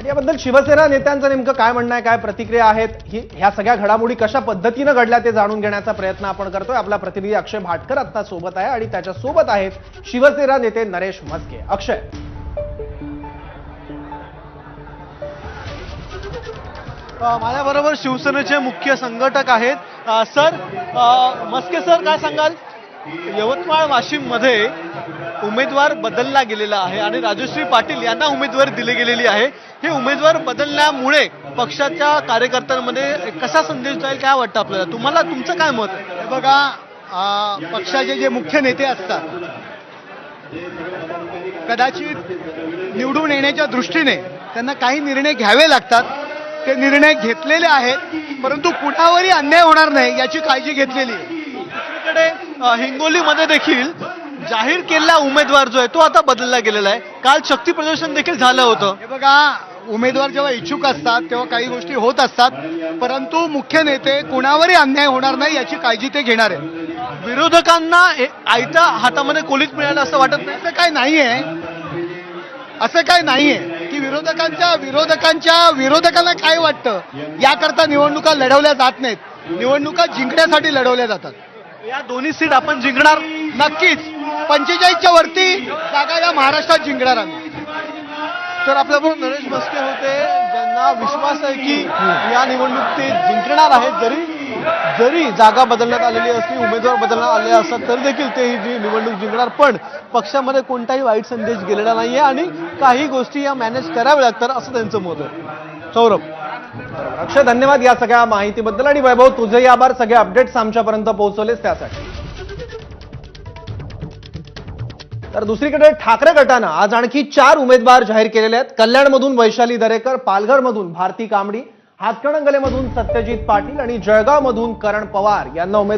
याबद्दल शिवसेना नेत्यांचं नेमकं काय म्हणणं आहे, काय प्रतिक्रिया आहेत, ह्या सगळ्या घडामोडी कशा पद्धतीने घडल्या ते जाणून घेण्याचा प्रयत्न आपण करतोय। आपला प्रतिनिधी अक्षय भाटकर आता सोबत आहे आणि त्याच्या सोबत आहेत शिवसेना नेते नरेश म्हस्के। अक्षय, माझ्याबरोबर शिवसेनेचे मुख्य संघटक आहेत। सर, म्हस्के सर, काय सांगाल? यवतमाळ वाशिम मध्ये उमेदवार बदलला गेलेला आहे आणि राजश्री पाटील यांना उमेदवारी दिली गेलेली आहे। हे उमेदवार बदलण्यामुळे पक्षाच्या कार्यकर्त्यांमध्ये कसा संदेश जाईल, काय वाटतं आपल्याला? तुम्हाला तुमचं काय मत आहे? बघा, पक्षाचे जे मुख्य नेते असतात कदाचित निवडून येण्याच्या दृष्टीने त्यांना काही निर्णय घ्यावे लागतात। ते निर्णय घेतलेले आहेत, परंतु कुणावरही अन्याय होणार नाही याची काळजी घेतलेली आहे। दुसरीकडे हिंगोलीमध्ये देखील जाहीर केलेला उमेदवार जो आहे तो आता बदलला गेलेला आहे। काल शक्ती प्रदर्शन देखील झालं होतं। हे बघा, उमेदवार जेव्हा इच्छुक असतात तेव्हा काही गोष्टी होत असतात, परंतु मुख्य नेते कुणावरही अन्याय होणार नाही याची काळजी ते घेणार आहेत। विरोधकांना आयत्या हातामध्ये कोलीत मिळालं असं वाटत नाही? असं काय नाहीये, असं काय नाहीये की विरोधकांना काय वाटतं याकरता निवडणुका लढवल्या जात नाहीत। निवडणुका जिंकण्यासाठी लढवल्या जातात। या दोन्ही सीट आपण जिंकणार नक्कीच। 45च्या वरती जागा या महाराष्ट्रात जिंकणार आम्ही। तर आपल्याबरोबर नरेश म्हस्के होते, ज्यांना विश्वास आहे की या निवडणूक ते जिंकणार आहेत। जरी जागा बदलण्यात आलेली असली, उमेदवार बदलण्यात आले असतात तर देखील ते ही जी निवडणूक जिंकणार। पण पक्षामध्ये कोणताही वाईट संदेश गेलेला नाहीये आणि काही गोष्टी या मॅनेज कराव्या लागतात असं त्यांचं मत आहे। सौरभ, अक्षय, धन्यवाद या सगळ्या माहितीबद्दल आणि वैभव, तुझेही आभार सगळे अपडेट्स आमच्यापर्यंत पोहोचवलेस त्यासाठी। तर दुसरीकडे ठाकरे गटानं आज आणखी 4 उमेदवार जाहीर केलेले आहेत। कल्याणमधून वैशाली दरेकर, पालघरमधून भारती कांबडी, हातकणंगलेमधून सत्यजित पाटील आणि जळगावमधून करण पवार यांना उमेदवार